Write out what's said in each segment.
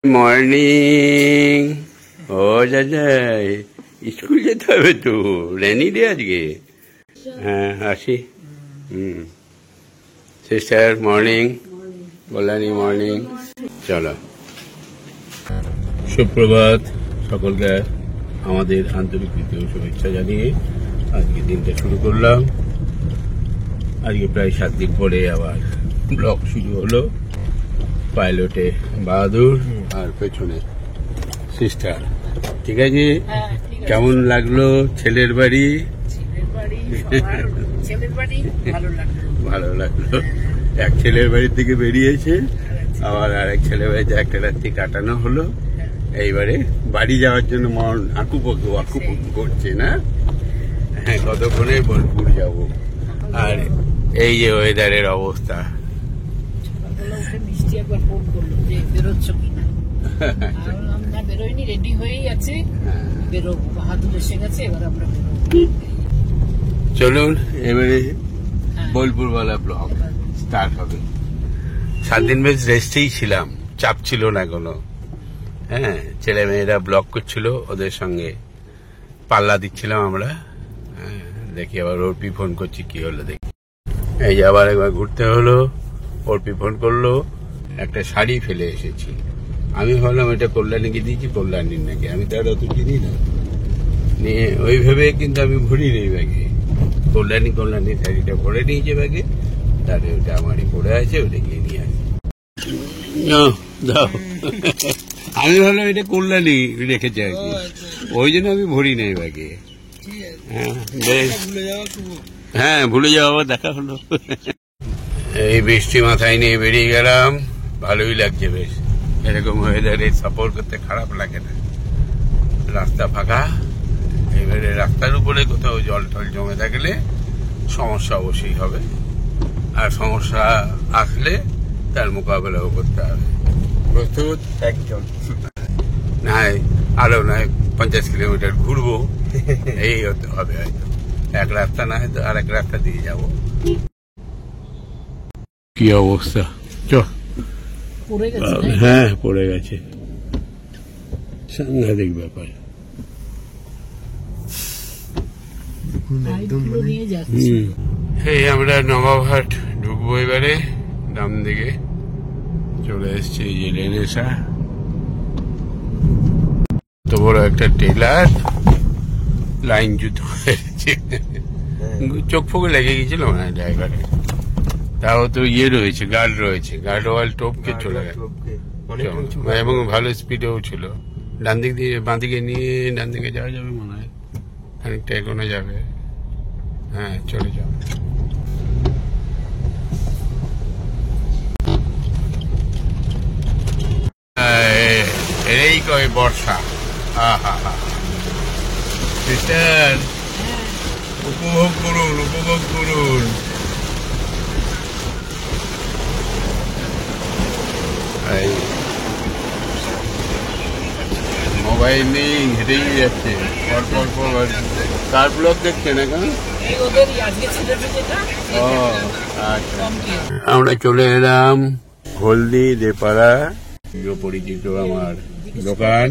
Morning. ও দাদা, school যেতে হবে তো, রেনি ডে আজকে। হ্যাঁ, আসি। Sister morning, Kalyani morning. চলো, সুপ্রভাত সকলকে। আমাদের আন্তরিক প্রীতীয় শুভেচ্ছা জানিয়ে আজকে দিনটা শুরু করলাম। আজকে প্রায় 7 দিন পরে আবার ব্লগ শুরু হলো। পাইলটে বাহাদুর আর পেছনে সিস্টার। ঠিক আছে, কেমন লাগলো ছেলের বাড়ি? ভালো লাগলো। এক ছেলের বাড়ি থেকে বেরিয়েছে, আবার আরেক ছেলের বাড়িতে একটা রাত্রি কাটানো হলো। এইবারে বাড়ি যাওয়ার জন্য মন আকুপাকু করছে না? হ্যাঁ, কতক্ষণে বোলপুর যাব। আর এই যে ওয়েদারের অবস্থা, চলুন এবারে বোলপুর वाला ব্লগ স্টার্ট হবে। 7 দিন বেশ রেস্টেই ছিলাম, চাপ ছিল না কোনো। হ্যাঁ, ছেলে মেয়েরা ব্লগ করছিল, ওদের সঙ্গে পাল্লা দিচ্ছিলাম আমরা। দেখি আবার অর্পি ফোন করছি, কি হলো দেখি। এই যে আবার একবার ঘুরতে হলো, অর্পি ফোন করলো। একটা শাড়ি ফেলে এসেছি, আমি ভাবলাম এটা কল্যাণীকে দিয়েছি, কল্যাণীর নাকি, আমি তো আর অত চিনি না। নিয়ে ওই ভেবে কিন্তু আমি ভরি নেই ব্যাগে। কল্যাণী শাড়িটা ভরে নিয়েছে ব্যাগে, তাহলে ওটা আমারই পড়ে আছে, ওটা গিয়ে নিয়ে আসি। দাও, আমি ভাবলাম এটা কল্যাণী রেখেছে আর কি, ওই জন্য আমি ভরি নেই ব্যাগে। হ্যাঁ, ভুলে যাওয়া, দেখা হলো। এই বৃষ্টি মাথায় নিয়ে বেরিয়ে গেলাম। ভালোই লাগছে বেশ, এরকম ওয়েদারে সফর করতে খারাপ লাগে না। রাস্তা ফাঁকা। এবারে রাস্তার উপরে কোথাও জল টল জমে থাকলে সমস্যা অবশ্যই হবে, আর সমস্যা আসলে তার মোকাবেলাও করতে হবে। প্রস্তুত? একজন নয়, আরো নয়, 50 কিলোমিটার ঘুরবো, এই হতে হবে হয়তো। এক রাস্তা না হয়তো আর এক রাস্তা দিয়ে যাব। কি অবস্থা! হ্যাঁ, পড়ে গেছে, সাংঘাতিক ব্যাপার। আমরা নবাবহাট ঢুকবো এবারে। ডান দিকে চলে এসছে এই যে লেনেসা, তো বড় একটা টেলার, লাইন জুতো হয়েছে, চোখ ফোকে লেগে গেছিল না ড্রাইভারে। তাও তো ইয়ে রয়েছে, গার্ড রয়েছে, গার্ড ওয়াল টপকে চলে গেছে এবং ভালো স্পিডেও ছিল। ডান দিক দিয়ে বাঁ দিকে নিয়ে ডান দিকে যাওয়া যাবে মনে হয়, খানিকটা এগোনো যাবে। হ্যাঁ, চলে যাও। এই কয় বর্ষা, উপভোগ করুন, উপভোগ করুন। মোবাইল নেই, হেঁটেই যাচ্ছে পর। কার ব্লগ দেখছেন এখন? ও আচ্ছা, আমরা চলে এলাম হলদি দেপাড়া, পরিচিত আমার দোকান।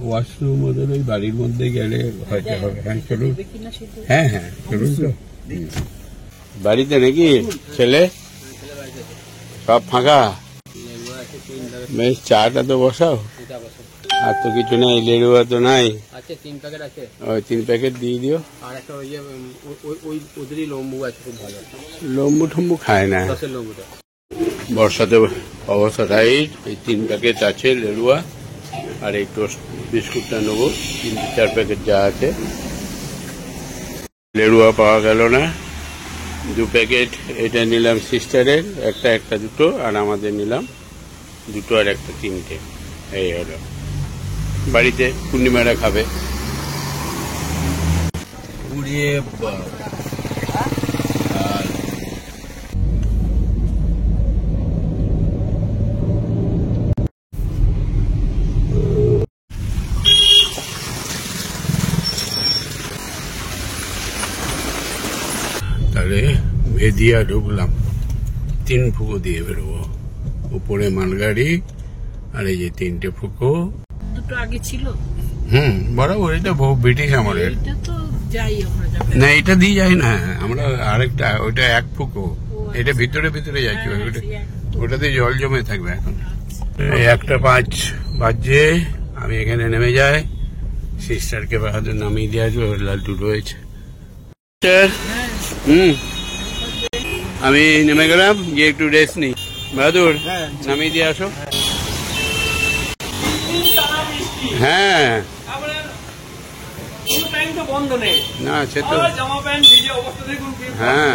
ওয়াশরুম ওদের ওই বাড়ির মধ্যে গেলে হয়তো হবে। হ্যাঁ চলুন, হ্যাঁ চলুন। তো বাড়িতে নাকি ছেলে সব ফাঁকা? বেশ, চাটা তো বসাও। আর তো কিছু নাই, লেড়ুয়া তো নাই। ওই 3 প্যাকেট দিয়ে দিও। লম্বু টম্বু খায় না। বর্ষাতে অবস্থা টাইট। এই 3 প্যাকেট আছে লেড়ুয়া, আর এই টোস্ট বিস্কুটটা নেবো। 3-4 প্যাকেট যা আছে। লেড়ুয়া পাওয়া গেল না। 2 প্যাকেট এটা নিলাম সিস্টারের, একটা দুটো, আর আমাদের নিলাম 2 আর 1 3টে। এই হলো, বাড়িতে পূর্ণিমারা খাবে। উড়িয়ে তাহলে ভেদিয়া ঢুকলাম, 3 ফুকো দিয়ে বেরোবো। উপরে মালগাড়ি, আর এই যে 3টে ফুকো, দুটো আগে ছিল। বরাবর এটা বহু ব্রিটিশ আমলের। এটা তো যাই আমরা যাবে না, এটা দিয়ে যাই না আমরা, আরেকটা ওইটা 1 ফুকো, এটা ভিতরে ভিতরে যাচ্ছি, ওটাতে জল জমে থাকবে। এখন 1:05 বাজে, আমি এখানে নেমে যাই, সিস্টারকে বাহাদুর নামিয়ে দিয়ে আসবো, লাড্ডু রয়েছে। আমি নেমে গেলাম, গিয়ে একটু রেস্ট নিই। বাহাদুর নামিয়ে দিয়ে আসো। হ্যাঁ না, সে তো হ্যাঁ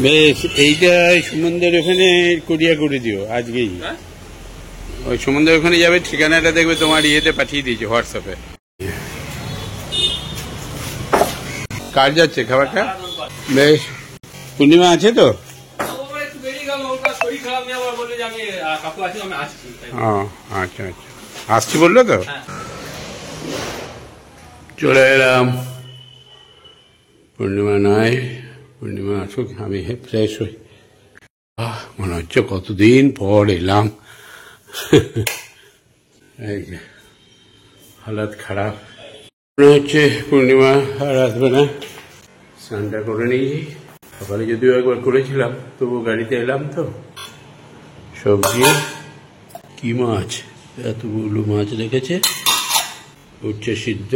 বেশ। এইটা সুমনদের ওখানে কুরিয়া করে দিও আজকেই। ওই সুমনদের ওখানে যাবে, ঠিকানাটা দেখবে তোমার ইয়েতে পাঠিয়ে দিয়েছে, হোয়াটসঅ্যাপে। কার যাচ্ছে খাবারটা? বেশ। পূর্ণিমা আছে তো? আচ্ছা আচ্ছা, আসছি বললো তো। চলে এলাম। পূর্ণিমা নয়, পূর্ণিমা আসুক, আমি ফ্রেশ হই। মনে হচ্ছে কতদিন পর এলাম। হালাত খারাপ মনে হচ্ছে, পূর্ণিমা আর আসবে না। স্নানটা করে নিয়েছি, সকালে যদিও একবার করেছিলাম, তবু গাড়িতে এলাম তো। সবজি কি মাছ, এতগুলো মাছ রেখেছে, উচ্ছে সিদ্ধ,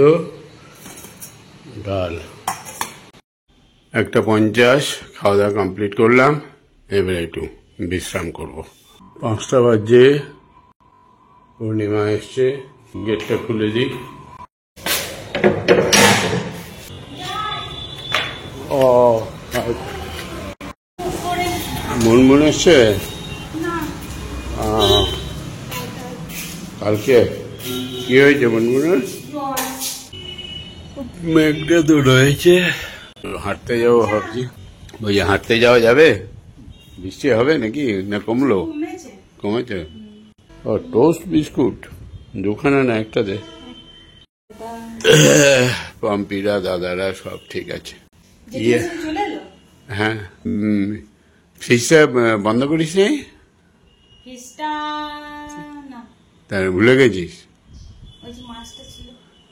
ডাল। 1:50 খাওয়া দাওয়া কমপ্লিট করলাম, এবারে একটু বিশ্রাম করব। 5টা বাজে, পূর্ণিমা এসছে, গেটটা খুলে দিই। ও মুনমুন এসছে কালকে? কি হয়েছে মুনমুনের? মেঘটা তো রয়েছে, হাঁটতে যাবো ভাবছি। ওই হাঁটতে যাওয়া যাবে? বৃষ্টি হবে নাকি, না কমলো? কমেছে। ও টোস্ট বিস্কুট 2খানা না একটাতে? পম্পিরা দাদারা সব ঠিক আছে। হ্যাঁ, ফ্রিজটা বন্ধ করিস নি? তার ভুলে গেছিস?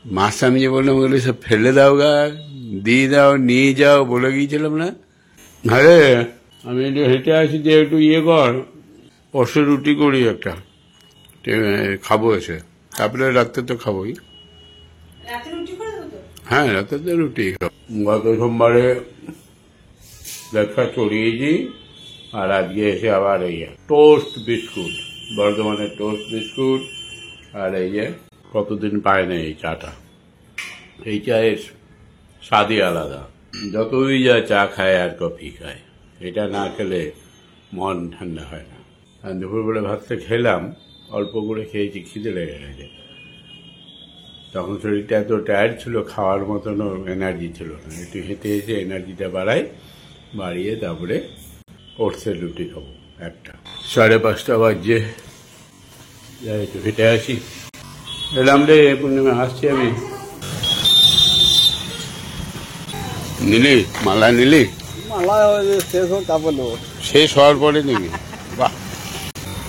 মাছটা আমি যে বললাম ওগুলো সব ফেলে দাও গা, দিয়ে দাও, নিয়ে যাও বলে গিয়েছিলাম না? আরে আমি একটু হেঁটে আসি, যে একটু ইয়ে কর, পরশু রুটি করি একটা, খাবো এসে, তারপরে রাত্রে তো খাবোই। হ্যাঁ, রাতে তো রুটি। গত সোমবারে ব্রেকফাস্ট করিয়েছি, আর আজকে এসে আবার এই টোস্ট বিস্কুট, বর্ধমানের টোস্ট বিস্কুট। আর এই যে কতদিন পায় না এই চাটা, এই চায়ের স্বাদই আলাদা। যতই যা চা খায় আর কফি খায়, এটা না খেলে মন ঠান্ডা হয় না। আর দুপুরবেলা ভাতটা খেলাম, অল্প করে খেয়েছি, খিদে লেগে গেছে। তখন শরীরটা এত টায়ার্ড ছিল, খাওয়ার মতনও এনার্জি ছিল না। একটু হেঁটে এসে এনার্জিটা বাড়িয়ে তারপরে ওটসের রুটি খাবো একটা। 5:30 বাজে, যাই একটু হেঁটে আসি। এলাম রে পূর্ণিমা, আসছি আমি। নিলি মালা? নিলি মালা? শেষ হওয়ার পরে নিবি? বাহ,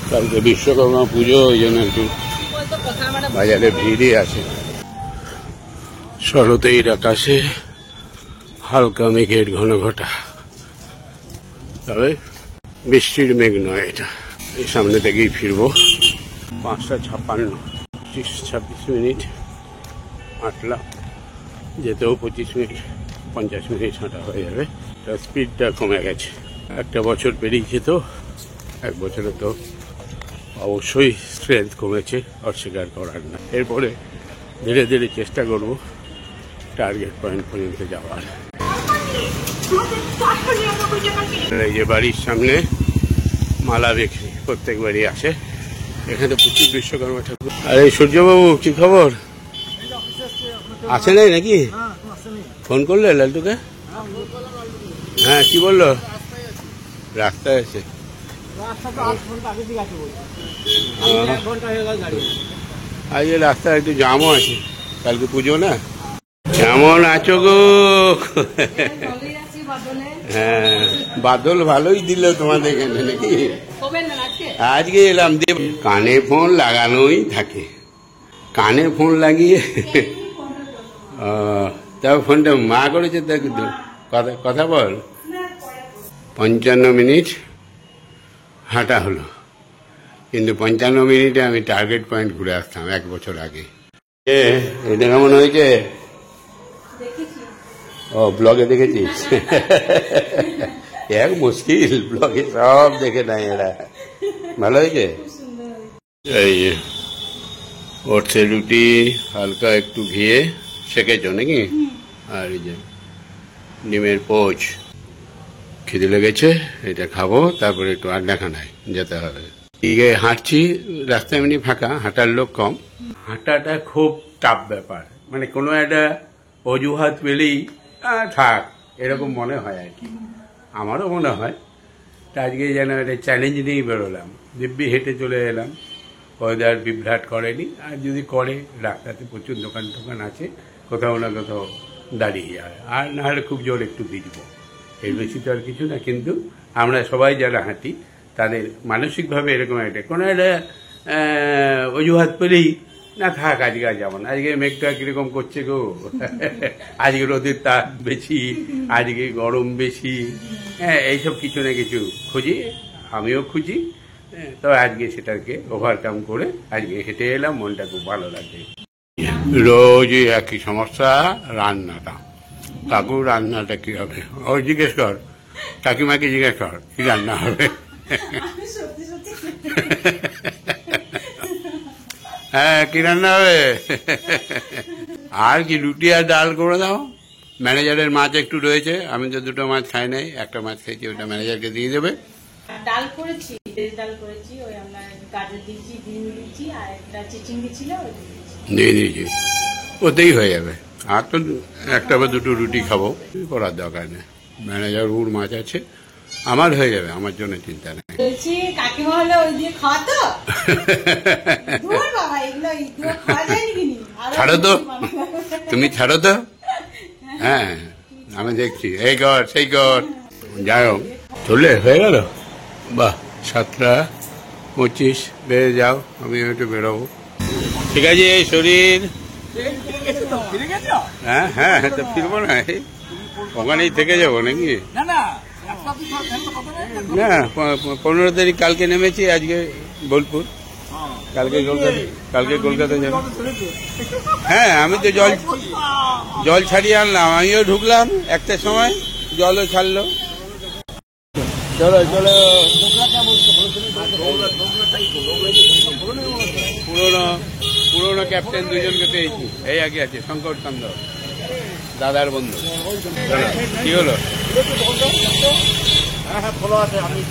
কালকে বিশ্বকর্মা পুজো, ওই জন্য একটু বাজারে ভিড়ই আছে। শরতের আকাশে হালকা মেঘের ঘন ঘটা, তবে বৃষ্টির মেঘ নয় এটা। এই সামনে থেকেই ফিরবো। 5:56, 26 মিনিট হাঁটলাম, যেতেও 25 মিনিট, 50 মিনিট হাঁটা হয়ে যাবে। স্পিডটা কমে গেছে, একটা বছর পেরিয়েছে তো, 1 বছরে তো অবশ্যই স্ট্রেংথ কমেছে, অস্বীকার করার না। এরপরে ধীরে ধীরে চেষ্টা করব টার্গেট পয়েন্ট পর্যন্ত যাওয়ার। এই যে বাড়ির সামনে মালা বিক্রি প্রত্যেকবারই আসে, এখানে প্রচুর বিশ্বকর্মা ঠাকুর। আরে সূর্যবাবু, কি খবর? আসে নাই নাকি? ফোন করলে লালটুকে? হ্যাঁ, কি বললো? রাস্তায় আছে। আজকে রাস্তায় একটু জামও আছে, কালকে পুজো না। কেমন আছো গো? হ্যাঁ, বাদল ভালোই দিল তোমাদের এখানে নাকি? শোবেন না আজকে? আজকে এলাম দিয়ে কানে ফোন লাগানোই থাকে, কানে ফোন লাগিয়ে তাও ফোনটা মা করেছে, তা কিন্তু কথা কথা বল। 55 মিনিট হাঁটা হলো, কিন্তু 55 মিনিটে আমি টার্গেট পয়েন্ট ঘুরে আসতাম 1 বছর আগে। এটা কেমন হয়েছে? ও ব্লগে দেখেছিস? এক মুশকিল, ব্লগে সব দেখে নাই এরা। ভালো হয়েছে? এই ওটসের রুটি হালকা একটু ঘিয়ে সেকেছ নাকি, আর এই যে ডিমের পোচ। খিদে লেগেছে, এটা খাবো, তারপরে একটু আড্ডাখানায় যেতে হবে। দিকে হাঁটছি, রাস্তা এমনি ফাঁকা, হাঁটার লোক কম। হাঁটাটা খুব টাফ ব্যাপার, মানে কোনো একটা অজুহাত পেলেই থাক এরকম মনে হয় আর কি, আমারও মনে হয়। তা আজকে যেন একটা চ্যালেঞ্জ নিয়েই বেরোলাম, দিব্যি হেঁটে চলে এলাম। ওয়েদার বিভ্রাট করেনি, আর যদি করে রাস্তাতে প্রচুর দোকান টোকান আছে, কোথাও না কোথাও দাঁড়িয়ে যাবে, আর না হলে খুব জোর একটু ভিজবো, এর বেশি তো আর কিছু না। কিন্তু আমরা সবাই যারা হাঁটি তাদের মানসিকভাবে এরকম একটা কোনো একটা অজুহাত পেলেই না থাক আজকে আর যাবো না, আজকে মেঘটা কিরকম করছে গো, আজকে রোদের তাপ বেশি, আজকে গরম বেশি, হ্যাঁ এইসব কিছু না কিছু খুঁজি, আমিও খুঁজি। তবে আজকে সেটাকে ওভারকাম করে আজকে হেঁটে এলাম, মনটা খুব ভালো লাগে। রোজই একই সমস্যা, রান্নাটা। কাকু রান্নাটা কি হবে? ও জিজ্ঞেস কর, কাকিমাকে জিজ্ঞেস কর কি রান্না হবে। হ্যাঁ কি রান্না হবে? আর কি রুটি আর ডাল করে দাও। ম্যানেজারের মাছ একটু রয়েছে, আমি তো 2টো মাছ খাই নাই, একটা মাছ খেয়েছি, ওটা ম্যানেজারকে দিয়ে দেবে। ডাল করেছি, ভেজ ডাল করেছি, ওই আমরা গাজর দিয়েছি, ডিম দিয়েছি, আর একটা চিচিঙ্গি ছিল দিয়ে দিয়েছি, ওতেই হয়ে যাবে। আর তো একটা বা 2টো রুটি খাবো, করার দরকার নেই। ম্যানেজার উড় মাছ আছে, আমার হয়ে যাবে, আমার জন্য চিন্তা নেই। বলছি কাকিমা হলে ওই দিয়ে খাওয়া তো বাবা, এগুলো খাওয়া যায় নাকি? ছাড়ো তো, তুমি ছাড়ো তো। হ্যাঁ আমি দেখছি, এই কর সেই কর, যাই হোক চলে হয়ে গেল। বাহ, 7:25 বেড়ে যাও, আমি একটু বেরোবো। ঠিক আছে, এই শরীর। হ্যাঁ হ্যাঁ তো ফিরবো না, ওখানেই থেকে যাবো নাকি? না 15 তারিখ কালকে নেমেছি, আজকে বোলপুর, কালকে কলকাতা যাবো। হ্যাঁ আমি তো জল ছাড়িয়ে আনলাম, আমিও ঢুকলাম 1টার সময়, জলও ছাড়লো। চলো চলো, পুরোনো ক্যাপ্টেন 2জনকে পেয়েছি, এই আগে আছে শঙ্কর চন্দ্র, দাদার বন্ধু। কি হলো? হ্যাঁ খোলা আছে, আমি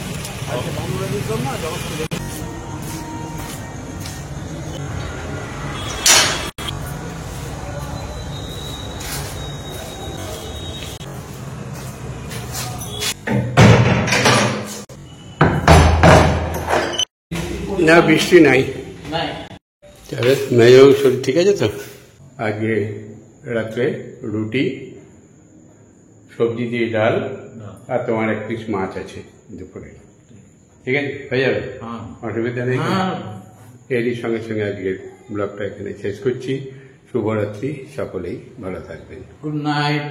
না বৃষ্টি নাই, তবে মেয়েও শরীর ঠিক আছে তো। আজকে রাত্রে রুটি, সবজি দিয়ে ডাল, আর তোমার 1 পিস মাছ আছে দুপুরে, ঠিক আছে হয়ে যাবে, অসুবিধা নেই। এরই সঙ্গে সঙ্গে আজকের ব্লগটা এখানে শেষ করছি। শুভরাত্রি, সকলেই ভালো থাকবেন। Good night.